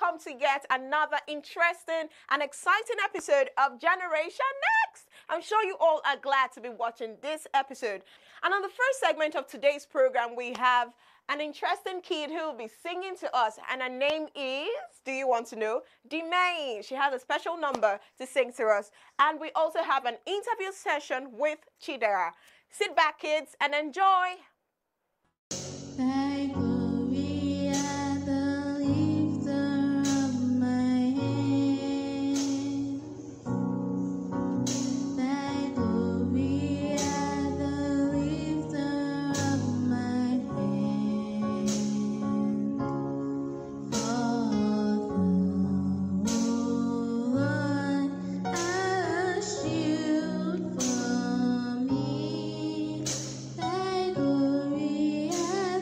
welcome to yet another interesting and exciting episode of Generation Next. I'm sure you all are glad to be watching this episode. And on the first segment of today's program, we have an interesting kid who will be singing to us, and her name is, do you want to know? Demain. She has a special number to sing to us. And we also have an interview session with Chidera. Sit back, kids, and enjoy. Thy glory at the lifter of my hands. Thy glory at the lifter of my hands. For the Lord a shield for me. Thy glory at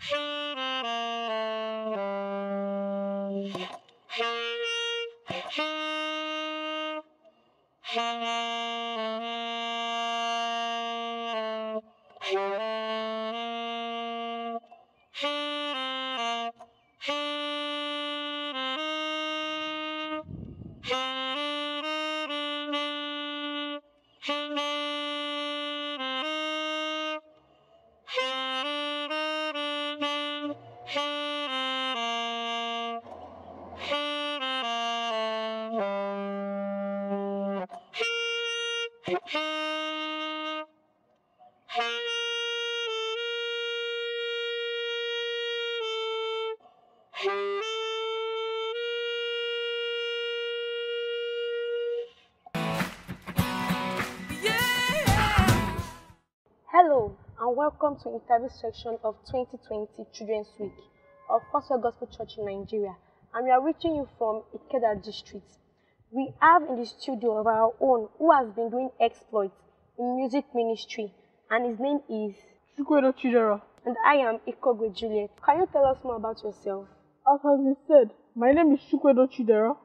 Hello and welcome to interview section of 2020 Children's Week of Foursquare Gospel Church in Nigeria, and we are reaching you from Ikeda district. We have in the studio of our own who has been doing exploits in music ministry, and his name is Chukwedo Chidera. and I am Ikogwe Juliet. Can you tell us more about yourself? As has been said, my name is Chukwedo Chidera.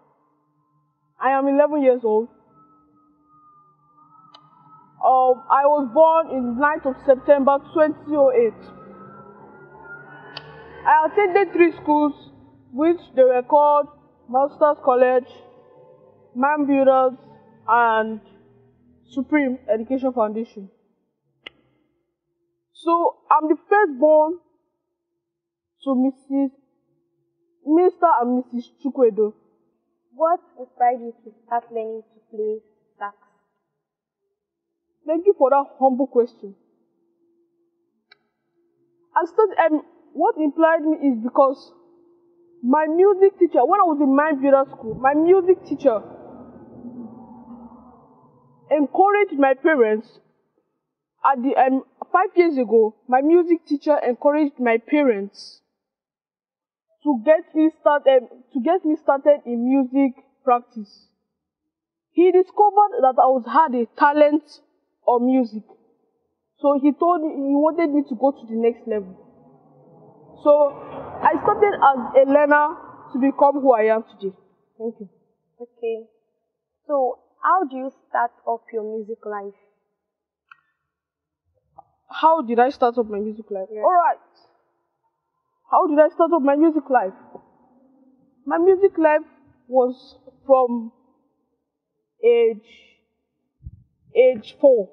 I am 11 years old. I was born in 9th of September 2008. I attended 3 schools, which they were called Masters College, Man Builders, and Supreme Education Foundation. So I'm the firstborn to Mr. and Mrs. Chukwedo. What inspired you to start learning to play sax? Thank you for that humble question. What implied me is because my music teacher, when I was in my builder school, my music teacher encouraged my parents. At the 5 years ago, my music teacher encouraged my parents to get me started in music practice. He discovered that I had a talent or music. So he told me he wanted me to go to the next level. So I started as a learner to become who I am today. Thank you. Okay. So how do you start off your music life? How did I start up my music life? Yeah. Alright. How did I start up my music life? My music life was from age 4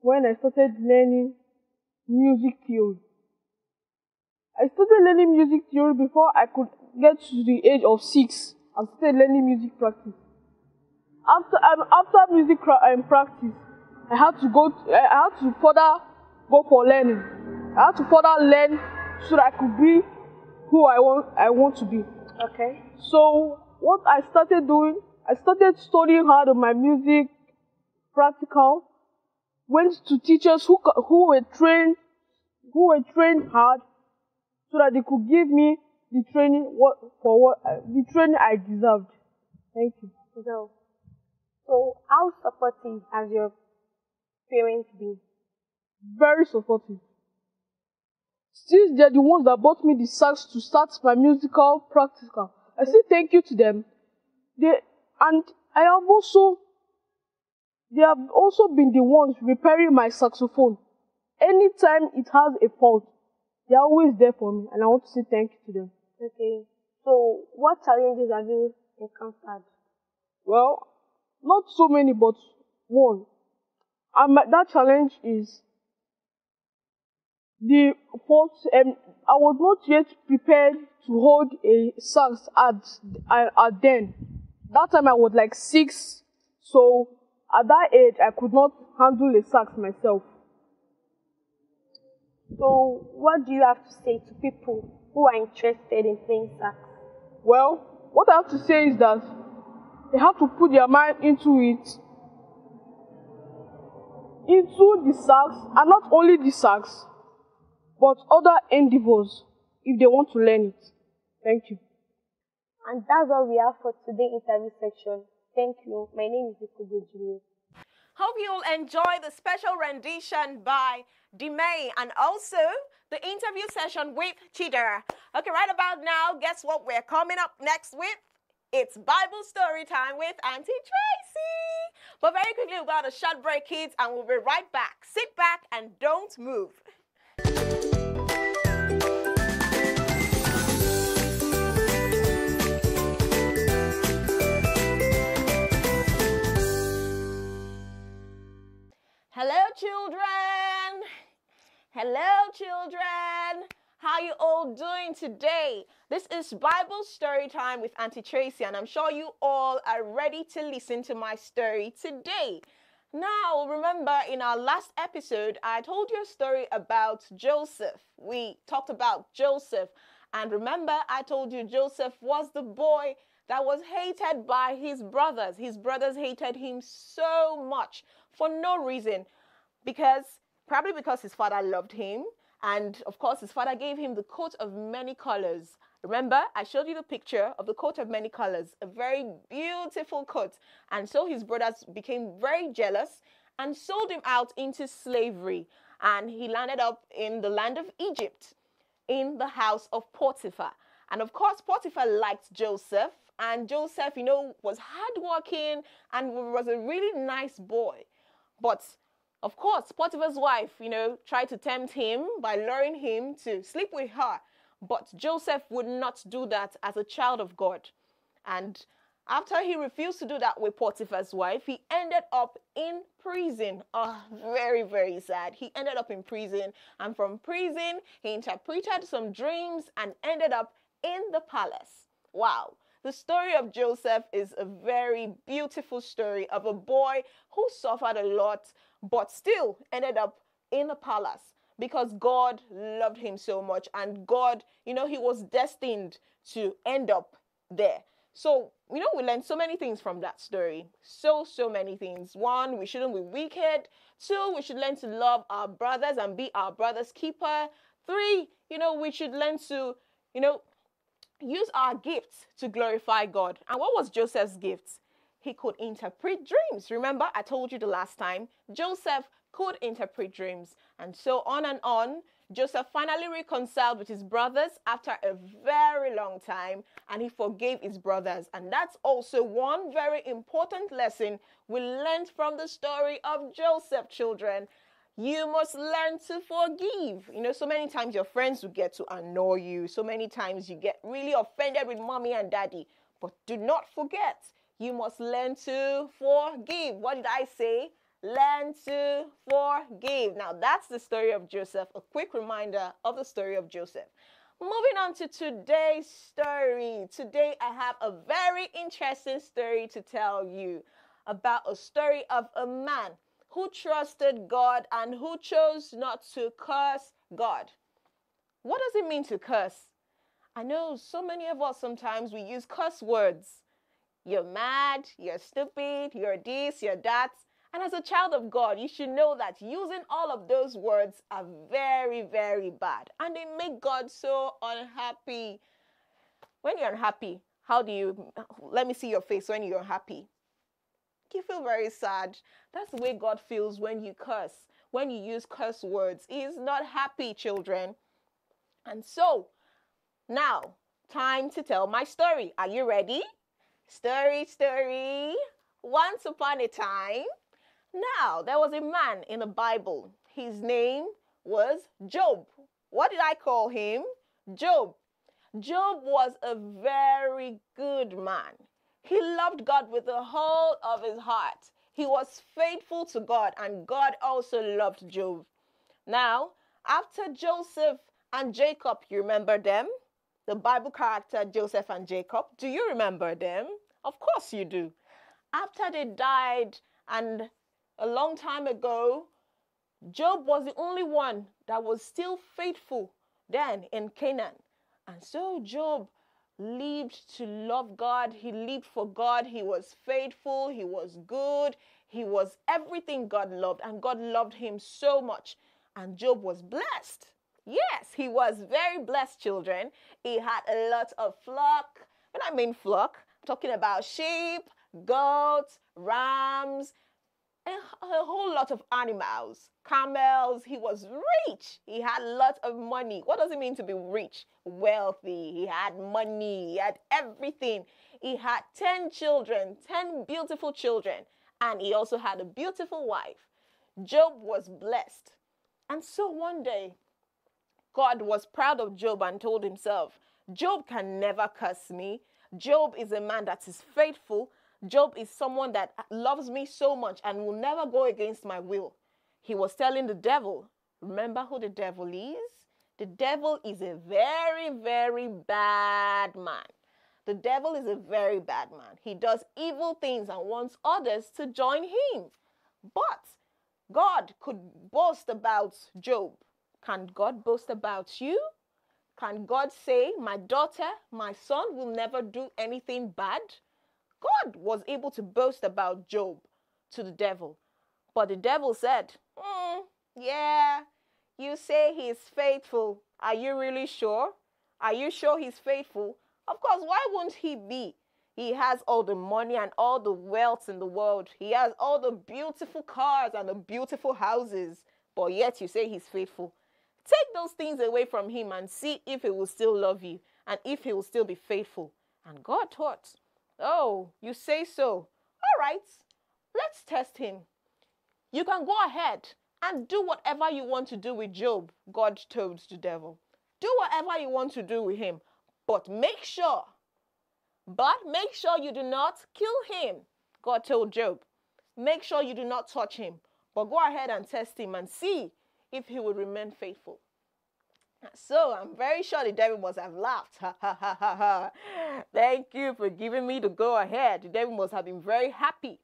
when I started learning music theory. I started learning music theory before I could get to the age of 6 and started learning music practice. After music practice, I had to further go for learning. I had to further learn so that I could be who I want to be. Okay. So what I started doing, I started studying hard on my music practical. Went to teachers who were trained hard, so that they could give me the training the training I deserved. Thank you. So how supportive has your parents been? Very supportive. Since they're the ones that bought me the sax to start my musical practical, I say thank you to them. They have also been the ones repairing my saxophone. Anytime it has a fault, they're always there for me, and I want to say thank you to them. Okay. So what challenges have you encountered? Well, not so many, but one. And that challenge is the fault. I was not yet prepared to hold a sax at then. That time I was like 6, so at that age I could not handle a sax myself. So what do you have to say to people who are interested in playing sax? Well, what I have to say is that they have to put their mind into the sax, and not only the sax, but other endeavors if they want to learn it. Thank you. And that's all we have for today's interview section. Thank you. My name is Ikogo Juliet. Hope you'll enjoy the special rendition by Dimei and also the interview session with Chidera. Okay, right about now, guess what we're coming up next with? It's Bible story time with Auntie Tracy. But very quickly, we've got a short break, kids, and we'll be right back. Sit back and don't move. Hello, children. Hello, children. How you all doing today? This is Bible story time with Auntie Tracy, and I'm sure you all are ready to listen to my story today. Now, remember in our last episode, I told you a story about Joseph. We talked about Joseph, and remember, I told you Joseph was the boy that was hated by his brothers. His brothers hated him so much for no reason, probably because his father loved him, and of course his father gave him the coat of many colors. Remember, I showed you the picture of the coat of many colors, a very beautiful coat, and so his brothers became very jealous and sold him out into slavery, and he landed up in the land of Egypt, in the house of Potiphar. And of course, Potiphar liked Joseph, and Joseph, was hardworking and was a really nice boy. But of course, Potiphar's wife, tried to tempt him by luring him to sleep with her. But Joseph would not do that as a child of God. And after he refused to do that with Potiphar's wife, he ended up in prison. Oh, very, very sad. He ended up in prison. And from prison, he interpreted some dreams and ended up in the palace. Wow. The story of Joseph is a very beautiful story of a boy who suffered a lot, but still ended up in the palace because God loved him so much, and God, he was destined to end up there. So, we learned so many things from that story. So many things. 1, we shouldn't be wicked. 2, we should learn to love our brothers and be our brother's keeper. 3, we should learn to, use our gifts to glorify God. And what was Joseph's gifts? He could interpret dreams. Remember, I told you the last time, Joseph could interpret dreams. And so on and on, Joseph finally reconciled with his brothers after a very long time, and he forgave his brothers. And that's also one very important lesson we learned from the story of Joseph, children. You must learn to forgive. So many times your friends will get to annoy you. So many times you get really offended with mommy and daddy. But do not forget, you must learn to forgive. What did I say? Learn to forgive. Now, that's the story of Joseph. A quick reminder of the story of Joseph. Moving on to today's story. Today, I have a very interesting story to tell you about a story of a man who trusted God and who chose not to curse God. What does it mean to curse? I know so many of us sometimes we use curse words. You're mad, you're stupid, you're this, you're that. And as a child of God, you should know that using all of those words are very, very bad. And they make God so unhappy. When you're unhappy, let me see your face when you're happy. You feel very sad. That's the way God feels when you curse, when you use curse words. He is not happy, children. And so, now, time to tell my story. Are you ready? Story. Once upon a time, now, there was a man in the Bible. His name was Job. What did I call him? Job. Job was a very good man. He loved God with the whole of his heart. He was faithful to God, and God also loved Job. Now, after Joseph and Jacob, you remember them? The Bible character Joseph and Jacob. Do you remember them? Of course you do. After they died, and a long time ago, Job was the only one that was still faithful then in Canaan. And so Job lived to love God. He lived for God. He was faithful. He was good. He was everything God loved, and God loved him so much. And Job was blessed. Yes, he was very blessed, children. He had a lot of flock. When I mean flock, I'm talking about sheep, goats, rams, a whole lot of animals, camels. He was rich. He had lots of money. What does it mean to be rich? Wealthy. He had money. He had everything. He had 10 children, 10 beautiful children, and he also had a beautiful wife. Job was blessed. And so one day, God was proud of Job and told himself, Job can never curse me. Job is a man that is faithful. Job is someone that loves me so much and will never go against my will. He was telling the devil, remember who the devil is? The devil is a very, very bad man. The devil is a very bad man. He does evil things and wants others to join him. But God could boast about Job. Can God boast about you? Can God say, my daughter, my son will never do anything bad? God was able to boast about Job to the devil. But the devil said, yeah, you say he's faithful. Are you really sure? Are you sure he's faithful? Of course, why won't he be? He has all the money and all the wealth in the world. He has all the beautiful cars and the beautiful houses. But yet you say he's faithful. Take those things away from him and see if he will still love you and if he will still be faithful. And God thought, oh, you say so. All right, let's test him. You can go ahead and do whatever you want to do with Job, God told the devil. Do whatever you want to do with him, but make sure you do not kill him, God told Job. Make sure you do not touch him, but go ahead and test him and see if he will remain faithful. So I'm very sure the devil must have laughed. Ha ha ha ha ha. Thank you for giving me the go ahead. The devil must have been very happy.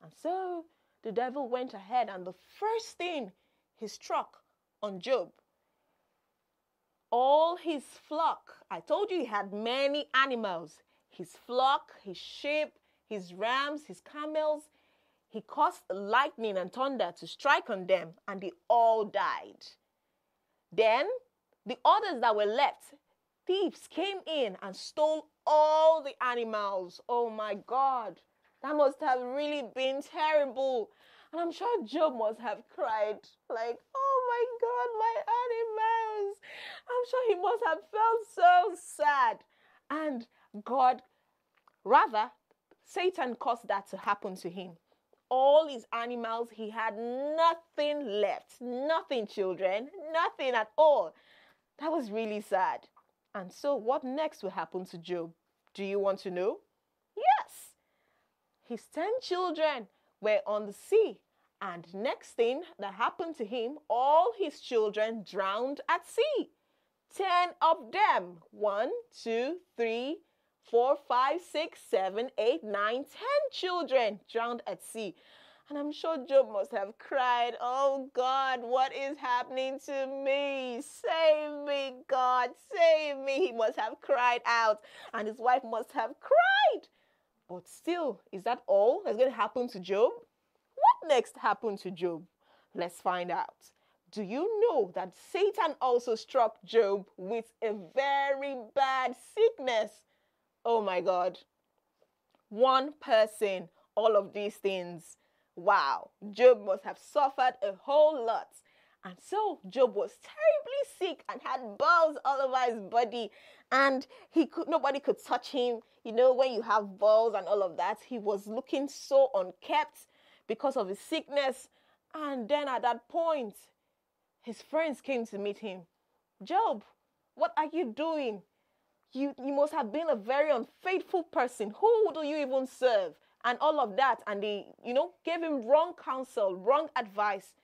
And so the devil went ahead, and the first thing he struck on Job, all his flock. I told you he had many animals. His flock, his sheep, his rams, his camels. He caused lightning and thunder to strike on them, and they all died. Then the others that were left, thieves came in and stole all the animals. Oh my God, that must have really been terrible. And I'm sure Job must have cried like, oh my God, my animals. I'm sure he must have felt so sad. And Satan caused that to happen to him. All his animals, he had nothing left. Nothing, children. Nothing at all. That was really sad. And so what next will happen to Job? Do you want to know? Yes. His 10 children were on the sea. And next thing that happened to him, all his children drowned at sea. 10 of them. 1, 2, 3, 4, 5, 6, 7, 8, 9, 10 children drowned at sea. And I'm sure Job must have cried, oh God, what is happening to me? Save me, God, save me. He must have cried out, and his wife must have cried. But still, is that all that's going to happen to Job? What next happened to Job? Let's find out. Do you know that Satan also struck Job with a very bad sickness? Oh my God. One person, all of these things. Wow. Job must have suffered a whole lot. And so Job was terribly sick and had boils all over his body. And nobody could touch him. You know, when you have boils and all of that, he was looking so unkept because of his sickness. And then at that point, his friends came to meet him. Job, what are you doing? You must have been a very unfaithful person. Who do you even serve? And all of that. And they, gave him wrong counsel, wrong advice.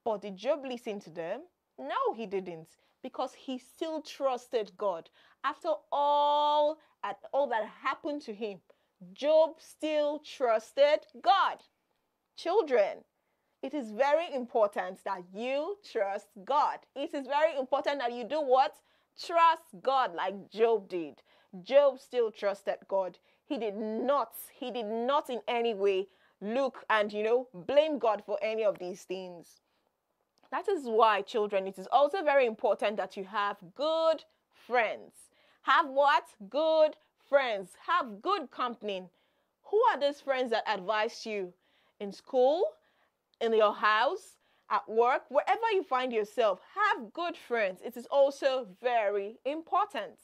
But did Job listen to them? No, he didn't. Because he still trusted God. After all that happened to him, Job still trusted God. Children, it is very important that you trust God. It is very important that you do what? Trust God like Job did. Job still trusted God. He did not in any way look and, blame God for any of these things. That is why, children, it is also very important that you have good friends. Have what? Good friends. Have good company. Who are those friends that advise you in school, in your house, at work, wherever you find yourself, have good friends. It is also very important.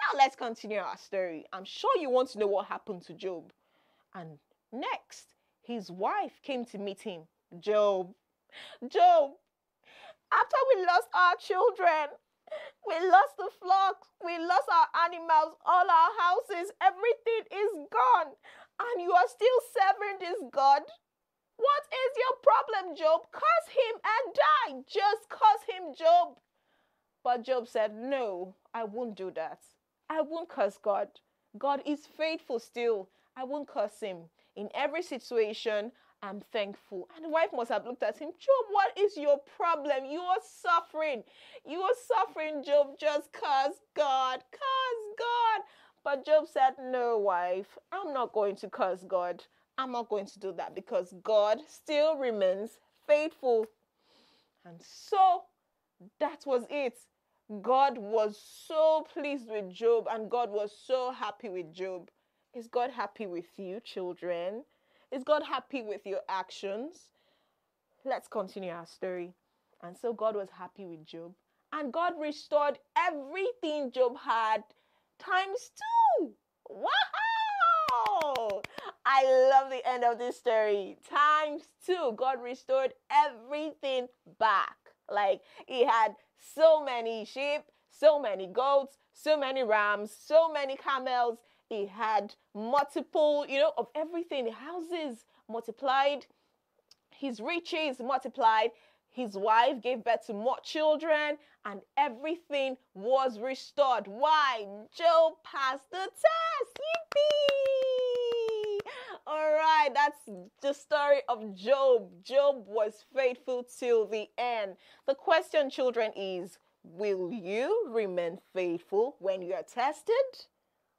Now let's continue our story. I'm sure you want to know what happened to Job. And next, his wife came to meet him. Job, after we lost our children, we lost the flocks, we lost our animals, all our houses, everything is gone. And you are still serving this God? What is your problem, Job? Curse him and die. Just curse him, Job. But Job said, no, I won't do that. I won't curse God. God is faithful still. I won't curse him. In every situation, I'm thankful. And the wife must have looked at him. Job, what is your problem? You are suffering. You are suffering, Job. Just curse God. Curse God. But Job said, no, wife, I'm not going to curse God. I'm not going to do that because God still remains faithful. And so that was it. God was so pleased with Job and God was so happy with Job. Is God happy with you, children? Is God happy with your actions? Let's continue our story. And so God was happy with Job. And God restored everything Job had times 2. Wow! I love the end of this story. Times 2. God restored everything back. Like he had so many sheep, so many goats, so many rams, so many camels. He had multiple, of everything. Houses multiplied. His riches multiplied. His wife gave birth to more children and everything was restored. Why? Job passed the test. Yippee! All right, that's the story of Job. Job was faithful till the end. The question, children, is, will you remain faithful when you are tested?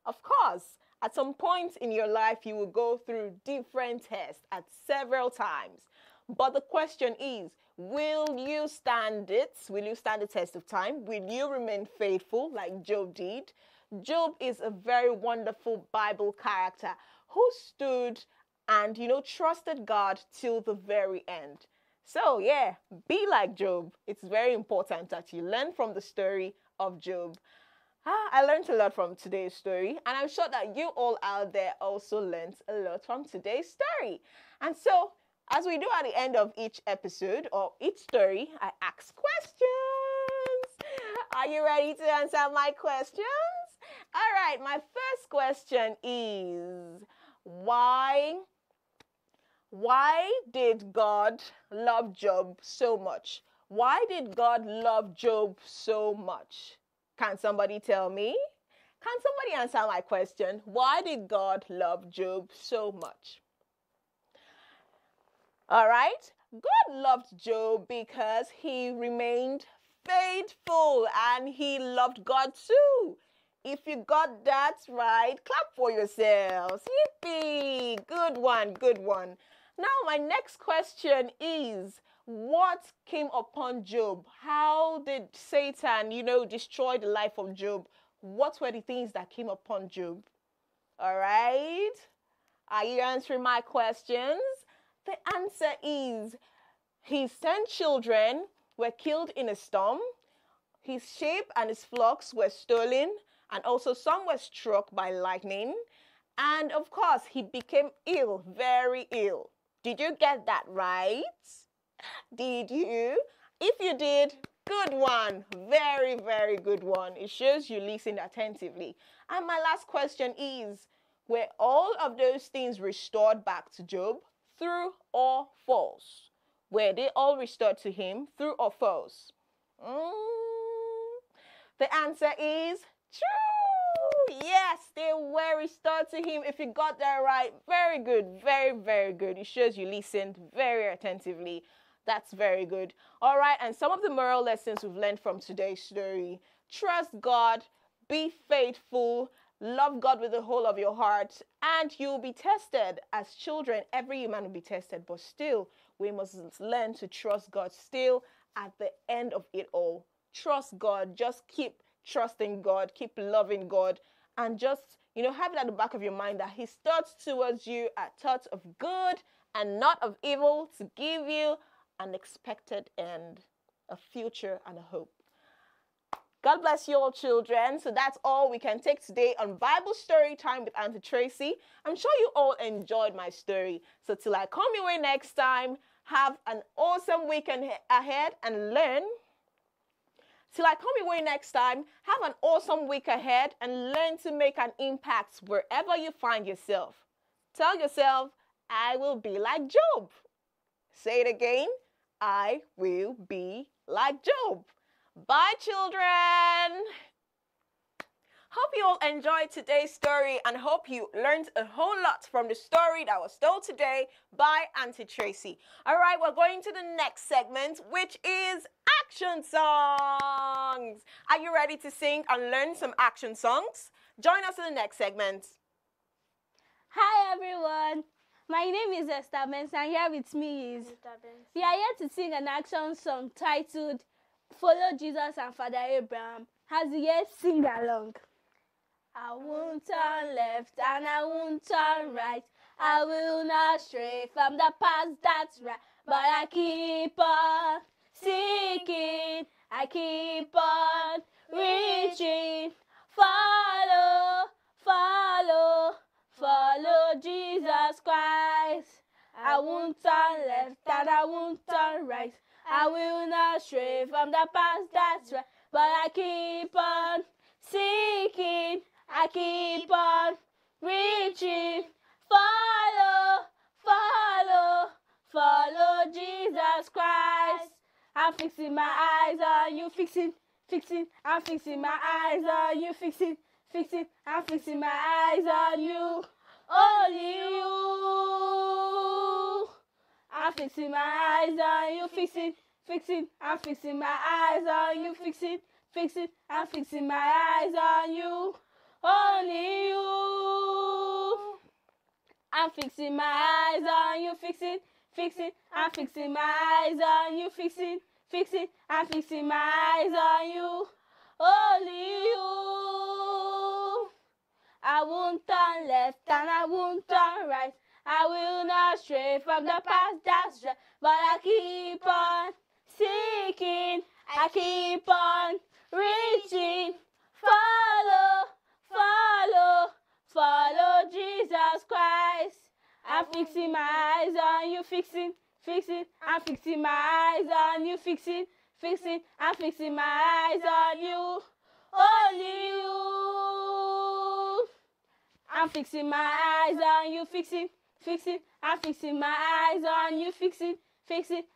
Of course, at some point in your life, you will go through different tests at several times. But the question is, will you stand it? Will you stand the test of time? Will you remain faithful like Job did? Job is a very wonderful Bible character who stood and, trusted God till the very end. So, yeah, be like Job. It's very important that you learn from the story of Job. I learned a lot from today's story, and I'm sure that you all out there also learned a lot from today's story. And so, as we do at the end of each episode or each story, I ask questions. Are you ready to answer my questions? All right, my first question is, why did God love Job so much? Why did God love Job so much? Can somebody tell me? Can somebody answer my question? Why did God love Job so much? All right. God loved Job because he remained faithful and he loved God too. If you got that right, clap for yourselves. Yippee! Good one, good one. Now, my next question is, what came upon Job? How did Satan, destroy the life of Job? What were the things that came upon Job? All right. Are you answering my questions? The answer is, his 10 children were killed in a storm. His sheep and his flocks were stolen. And also some were struck by lightning. And of course, he became ill, very ill. Did you get that right? Did you? If you did, good one. Very, very good one. It shows you listened attentively. And my last question is, were all of those things restored back to Job? True or false? Were they all restored to him? True or false? The answer is true. Yes, they were restored to him. If you got that right, very good. Very, very good. It shows you listened very attentively. That's very good. All right, and some of the moral lessons we've learned from today's story. Trust God, be faithful, love God with the whole of your heart, and you'll be tested. As children, every human will be tested, but still, we must learn to trust God still at the end of it all. Trust God. Just keep trusting God, keep loving God, and just, have it at the back of your mind that his thoughts towards you are thoughts of good and not of evil, to give you an expected end, a future, and a hope. God bless you all, children. So that's all we can take today on Bible Story Time with Auntie Tracy. I'm sure you all enjoyed my story. So till I come your way next time, have an awesome weekend ahead and learn. Till I come your way next time, have an awesome week ahead and learn to make an impact wherever you find yourself. Tell yourself, I will be like Job. Say it again, I will be like Job. Bye, children. Hope you all enjoyed today's story and hope you learned a whole lot from the story that was told today by Auntie Tracy. All right, we're going to the next segment, which is action songs. Are you ready to sing and learn some action songs? Join us in the next segment. Hi, everyone. My name is Esther Benz, and here with me is we are here to sing an action song titled Follow Jesus and Father Abraham. As you hear, sing along. I won't turn left and I won't turn right. I will not stray from the path that's right. But I keep on seeking. I keep on reaching. Follow, follow, follow Jesus Christ. I won't turn left and I won't turn right. I will not stray from the path that's right. But I keep on seeking. I keep on reaching. Follow, follow, follow Jesus Christ. I'm fixing my eyes on you, fixing. I'm fixing my eyes on you, fixing. I'm fixing my eyes on you. Only you. I'm fixing my eyes on you, fixing. I'm fixing my eyes on you, fixing. I'm fixing my eyes on you. Only you. I'm fixing my eyes on you, fixing. I'm fixing my eyes on you, fixing. I'm fixing my eyes on you. Only you. I won't turn left and I won't turn right. I will not stray from the path that's right. But I keep on seeking. I keep on reaching. Follow, follow, follow Jesus Christ. I'm fixing my eyes on you, fixing. I'm fixing my eyes on you, fixing. I'm fixing my eyes on you. Only you. I'm fixing my eyes on you, fixing. I'm fixing my eyes on you, fixing.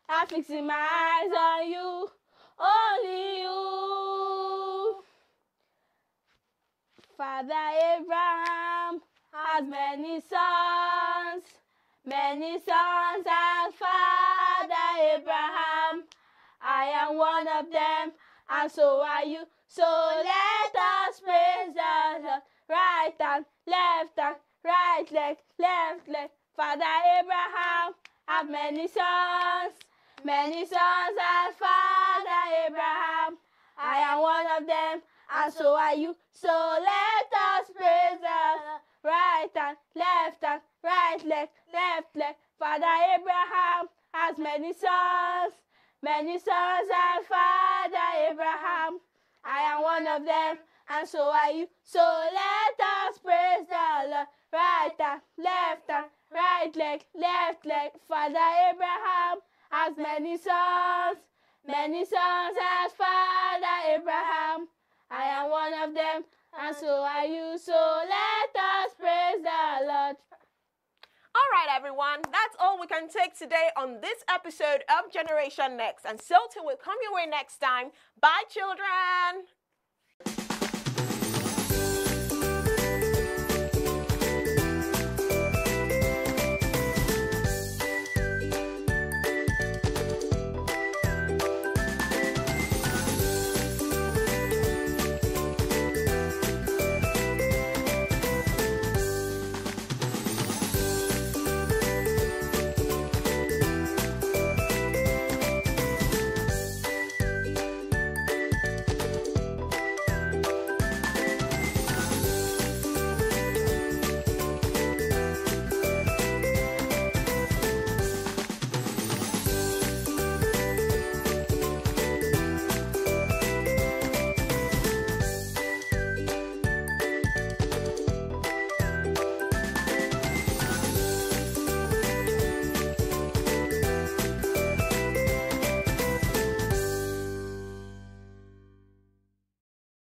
I'm fixing my eyes on you. Only you. Father Abraham has many sons as Father Abraham. I am one of them, and so are you. So let us praise the Lord. Right hand, left hand, right leg, left leg. Father Abraham have many sons as Father Abraham. I am one of them, and so are you. So let us praise the Lord. Right hand, left hand, right leg, left leg. Father Abraham has many sons as Father Abraham. I am one of them, and so are you. So let us praise the Lord. Right hand, left hand, right leg, left leg. Father Abraham has many sons as Father Abraham. I am one of them, and so are you. So let us praise the Lord. All right, everyone, that's all we can take today on this episode of Generation Next. And so till we come your way next time. Bye, children.